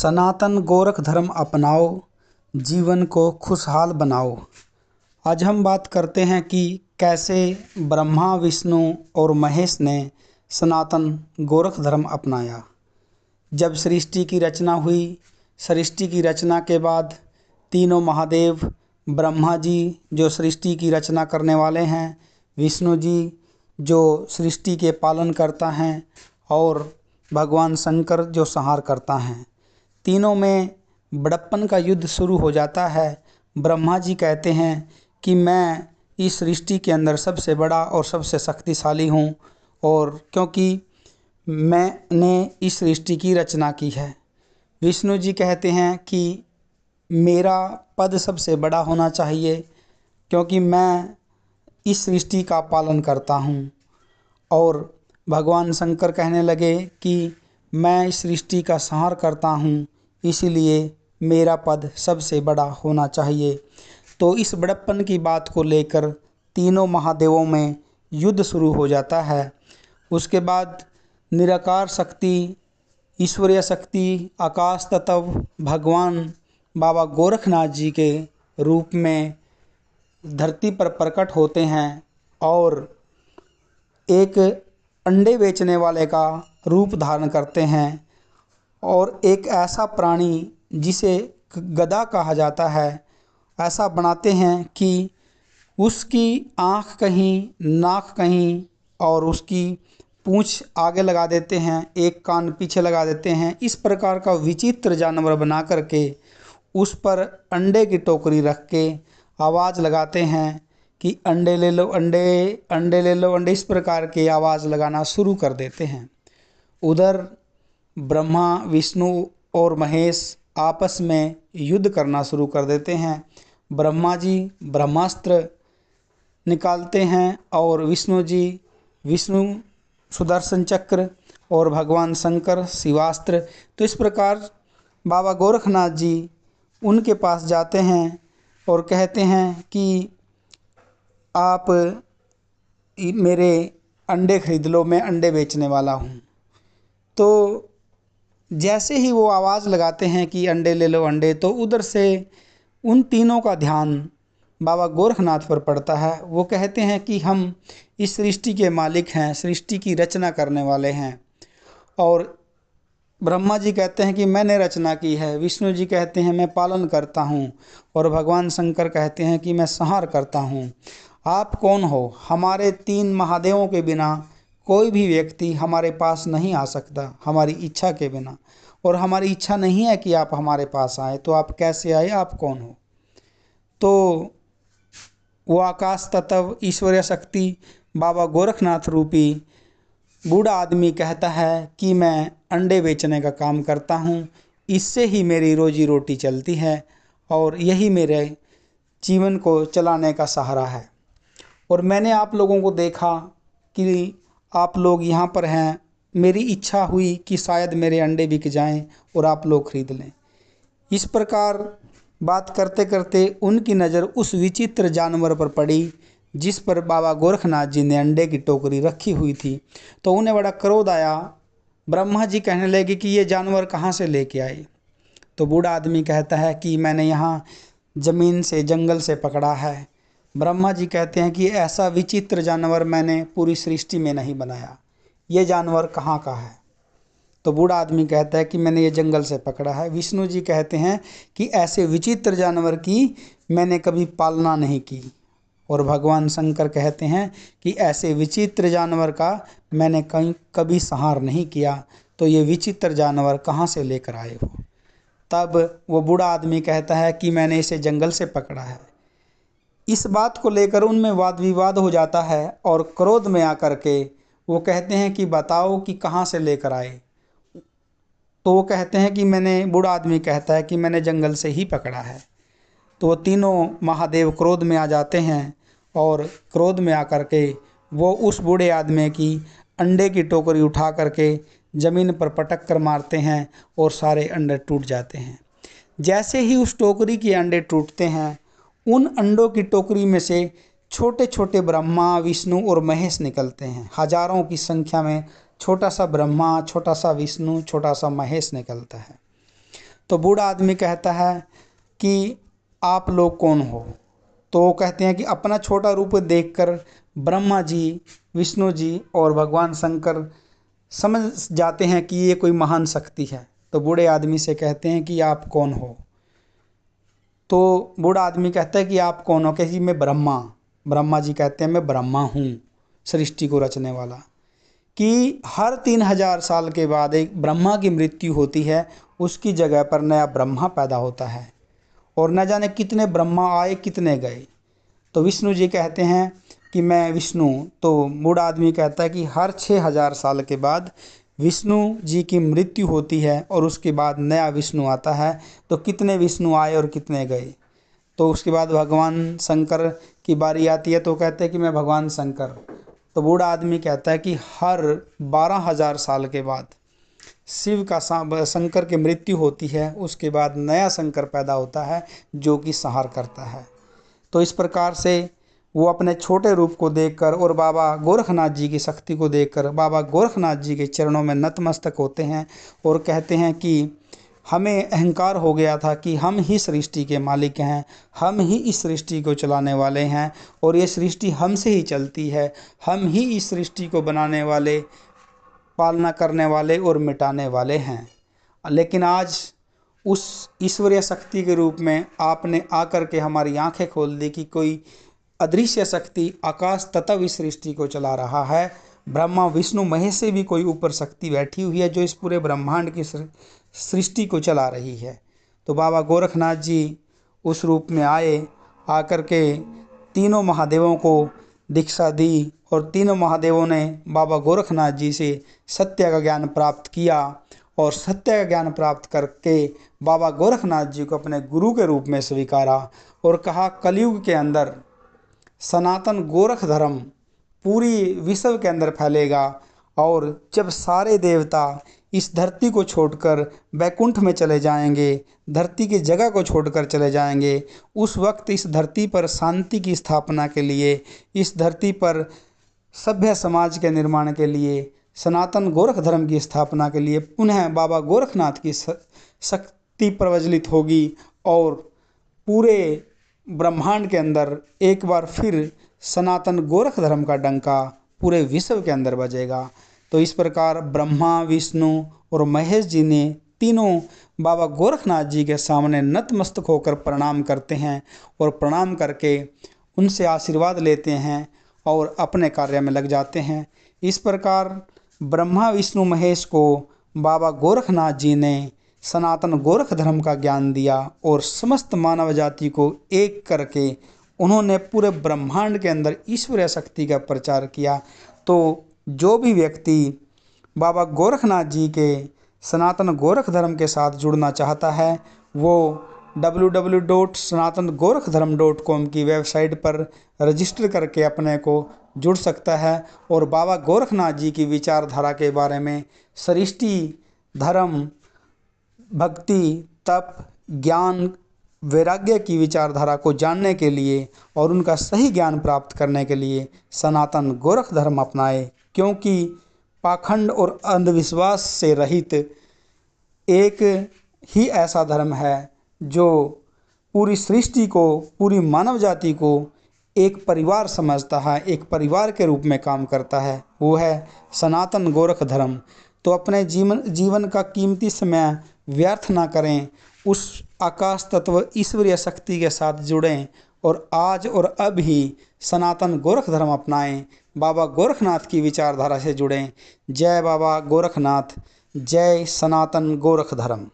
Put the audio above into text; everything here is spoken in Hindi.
सनातन गोरख धर्म अपनाओ, जीवन को खुशहाल बनाओ। आज हम बात करते हैं कि कैसे ब्रह्मा, विष्णु और महेश ने सनातन गोरख धर्म अपनाया। जब सृष्टि की रचना हुई, सृष्टि की रचना के बाद तीनों महादेव, ब्रह्मा जी जो सृष्टि की रचना करने वाले हैं, विष्णु जी जो सृष्टि के पालन करता हैं और भगवान शंकर जो संहार करता हैं, तीनों में बड़प्पन का युद्ध शुरू हो जाता है। ब्रह्मा जी कहते हैं कि मैं इस सृष्टि के अंदर सबसे बड़ा और सबसे शक्तिशाली हूँ, और क्योंकि मैंने इस सृष्टि की रचना की है। विष्णु जी कहते हैं कि मेरा पद सबसे बड़ा होना चाहिए क्योंकि मैं इस सृष्टि का पालन करता हूँ। और भगवान शंकर कहने लगे कि मैं इस सृष्टि का संहार करता हूँ, इसीलिए मेरा पद सबसे बड़ा होना चाहिए। तो इस बड़प्पन की बात को लेकर तीनों महादेवों में युद्ध शुरू हो जाता है। उसके बाद निराकार शक्ति, ईश्वरीय शक्ति, आकाश तत्व भगवान बाबा गोरखनाथ जी के रूप में धरती पर प्रकट होते हैं और एक अंडे बेचने वाले का रूप धारण करते हैं और एक ऐसा प्राणी जिसे गधा कहा जाता है ऐसा बनाते हैं कि उसकी आँख कहीं, नाक कहीं और उसकी पूँछ आगे लगा देते हैं, एक कान पीछे लगा देते हैं। इस प्रकार का विचित्र जानवर बना करके उस पर अंडे की टोकरी रख के आवाज़ लगाते हैं कि अंडे ले लो अंडे, अंडे ले लो अंडे। इस प्रकार की आवाज़ लगाना शुरू कर देते हैं। उधर ब्रह्मा, विष्णु और महेश आपस में युद्ध करना शुरू कर देते हैं। ब्रह्मा जी ब्रह्मास्त्र निकालते हैं और विष्णु जी विष्णु सुदर्शन चक्र और भगवान शंकर शिवास्त्र। तो इस प्रकार बाबा गोरखनाथ जी उनके पास जाते हैं और कहते हैं कि आप मेरे अंडे खरीद लो, मैं अंडे बेचने वाला हूँ। तो जैसे ही वो आवाज़ लगाते हैं कि अंडे ले लो अंडे, तो उधर से उन तीनों का ध्यान बाबा गोरखनाथ पर पड़ता है। वो कहते हैं कि हम इस सृष्टि के मालिक हैं, सृष्टि की रचना करने वाले हैं। और ब्रह्मा जी कहते हैं कि मैंने रचना की है, विष्णु जी कहते हैं मैं पालन करता हूँ, और भगवान शंकर कहते हैं कि मैं संहार करता हूँ। आप कौन हो? हमारे तीन महादेवों के बिना कोई भी व्यक्ति हमारे पास नहीं आ सकता, हमारी इच्छा के बिना, और हमारी इच्छा नहीं है कि आप हमारे पास आए, तो आप कैसे आए? आप कौन हो? तो वो आकाश तत्व, ईश्वरीय शक्ति, बाबा गोरखनाथ रूपी बूढ़ा आदमी कहता है कि मैं अंडे बेचने का काम करता हूँ, इससे ही मेरी रोजी रोटी चलती है और यही मेरे जीवन को चलाने का सहारा है। और मैंने आप लोगों को देखा कि आप लोग यहाँ पर हैं, मेरी इच्छा हुई कि शायद मेरे अंडे बिक जाएं और आप लोग खरीद लें। इस प्रकार बात करते करते उनकी नज़र उस विचित्र जानवर पर पड़ी जिस पर बाबा गोरखनाथ जी ने अंडे की टोकरी रखी हुई थी। तो उन्हें बड़ा क्रोध आया। ब्रह्मा जी कहने लगे कि ये जानवर कहाँ से लेके आए? तो बूढ़ा आदमी कहता है कि मैंने यहाँ ज़मीन से, जंगल से पकड़ा है। ब्रह्मा जी कहते हैं कि ऐसा विचित्र जानवर मैंने पूरी सृष्टि में नहीं बनाया, ये जानवर कहाँ का है? तो बूढ़ा आदमी कहता है कि मैंने ये जंगल से पकड़ा है। विष्णु जी कहते हैं कि ऐसे विचित्र जानवर की मैंने कभी पालना नहीं की। और भगवान शंकर कहते हैं कि ऐसे विचित्र जानवर का मैंने कभी संहार नहीं किया, तो ये विचित्र जानवर कहाँ से लेकर आए हो? तब वो बूढ़ा आदमी कहता है कि मैंने इसे जंगल से पकड़ा है। इस बात को लेकर उनमें वाद विवाद हो जाता है और क्रोध में आकर के वो कहते हैं कि बताओ कि कहाँ से लेकर आए? तो वो कहते हैं कि बूढ़ा आदमी कहता है कि मैंने जंगल से ही पकड़ा है। तो वो तीनों महादेव क्रोध में आ जाते हैं और क्रोध में आकर के वो उस बूढ़े आदमी की अंडे की टोकरी उठा करके ज़मीन पर पटक कर मारते हैं और सारे अंडे टूट जाते हैं। जैसे ही उस टोकरी के अंडे टूटते हैं, उन अंडों की टोकरी में से छोटे छोटे ब्रह्मा, विष्णु और महेश निकलते हैं। हजारों की संख्या में छोटा सा ब्रह्मा, छोटा सा विष्णु, छोटा सा महेश निकलता है। तो बूढ़ा आदमी कहता है कि आप लोग कौन हो? तो वो कहते हैं कि अपना छोटा रूप देखकर ब्रह्मा जी, विष्णु जी और भगवान शंकर समझ जाते हैं कि ये कोई महान शक्ति है। तो बूढ़े आदमी से कहते हैं कि आप कौन हो? तो बूढ़ा आदमी कहता है कि आप कौन हो? कहती मैं ब्रह्मा। ब्रह्मा जी कहते हैं मैं ब्रह्मा हूँ, सृष्टि को रचने वाला। कि हर 3000 साल के बाद एक ब्रह्मा की मृत्यु होती है, उसकी जगह पर नया ब्रह्मा पैदा होता है। और न जाने कितने ब्रह्मा आए, कितने गए। तो विष्णु जी कहते हैं कि मैं विष्णु। तो बूढ़ा आदमी कहता है कि हर 6000 साल के बाद विष्णु जी की मृत्यु होती है और उसके बाद नया विष्णु आता है। तो कितने विष्णु आए और कितने गए। तो उसके बाद भगवान शंकर की बारी आती है, तो कहते हैं कि मैं भगवान शंकर। तो बूढ़ा आदमी कहता है कि हर 12000 साल के बाद शिव का शंकर की मृत्यु होती है, उसके बाद नया शंकर पैदा होता है जो कि संहार करता है। तो इस प्रकार से वो अपने छोटे रूप को देखकर और बाबा गोरखनाथ जी की शक्ति को देखकर बाबा गोरखनाथ जी के चरणों में नतमस्तक होते हैं और कहते हैं कि हमें अहंकार हो गया था कि हम ही सृष्टि के मालिक हैं, हम ही इस सृष्टि को चलाने वाले हैं और ये सृष्टि हमसे ही चलती है। हम ही इस सृष्टि को बनाने वाले, पालना करने वाले और मिटाने वाले हैं। लेकिन आज उस ईश्वरीय शक्ति के रूप में आपने आकर के हमारी आंखें खोल दी कि कोई अदृश्य शक्ति आकाश तथा इस सृष्टि को चला रहा है। ब्रह्मा विष्णु महेश से भी कोई ऊपर शक्ति बैठी हुई है जो इस पूरे ब्रह्मांड की सृष्टि को चला रही है। तो बाबा गोरखनाथ जी उस रूप में आए, आकर के तीनों महादेवों को दीक्षा दी और तीनों महादेवों ने बाबा गोरखनाथ जी से सत्य का ज्ञान प्राप्त किया और सत्य का ज्ञान प्राप्त करके बाबा गोरखनाथ जी को अपने गुरु के रूप में स्वीकारा और कहा कलयुग के अंदर सनातन गोरख धर्म पूरी विश्व के अंदर फैलेगा और जब सारे देवता इस धरती को छोड़कर वैकुंठ में चले जाएंगे, धरती की जगह को छोड़कर चले जाएंगे, उस वक्त इस धरती पर शांति की स्थापना के लिए, इस धरती पर सभ्य समाज के निर्माण के लिए, सनातन गोरख धर्म की स्थापना के लिए पुनः बाबा गोरखनाथ की शक्ति प्रज्वलित होगी और पूरे ब्रह्मांड के अंदर एक बार फिर सनातन गोरख धर्म का डंका पूरे विश्व के अंदर बजेगा। तो इस प्रकार ब्रह्मा, विष्णु और महेश जी ने तीनों बाबा गोरखनाथ जी के सामने नतमस्तक होकर प्रणाम करते हैं और प्रणाम करके उनसे आशीर्वाद लेते हैं और अपने कार्य में लग जाते हैं। इस प्रकार ब्रह्मा, विष्णु, महेश को बाबा गोरखनाथ जी ने सनातन गोरख धर्म का ज्ञान दिया और समस्त मानव जाति को एक करके उन्होंने पूरे ब्रह्मांड के अंदर ईश्वरीय शक्ति का प्रचार किया। तो जो भी व्यक्ति बाबा गोरखनाथ जी के सनातन गोरख धर्म के साथ जुड़ना चाहता है वो www.sanatangorkhdharm.com की वेबसाइट पर रजिस्टर करके अपने को जुड़ सकता है और बाबा गोरखनाथ जी की विचारधारा के बारे में सृष्टि, धर्म, भक्ति, तप, ज्ञान, वैराग्य की विचारधारा को जानने के लिए और उनका सही ज्ञान प्राप्त करने के लिए सनातन गोरख धर्म अपनाए, क्योंकि पाखंड और अंधविश्वास से रहित एक ही ऐसा धर्म है जो पूरी सृष्टि को, पूरी मानव जाति को एक परिवार समझता है, एक परिवार के रूप में काम करता है, वो है सनातन गोरख धर्म। तो अपने जीवन का कीमती समय व्यर्थ ना करें, उस आकाश तत्व ईश्वरीय शक्ति के साथ जुड़ें और आज और अब ही सनातन गोरख धर्म अपनाएं, बाबा गोरखनाथ की विचारधारा से जुड़ें। जय बाबा गोरखनाथ, जय सनातन गोरख धर्म।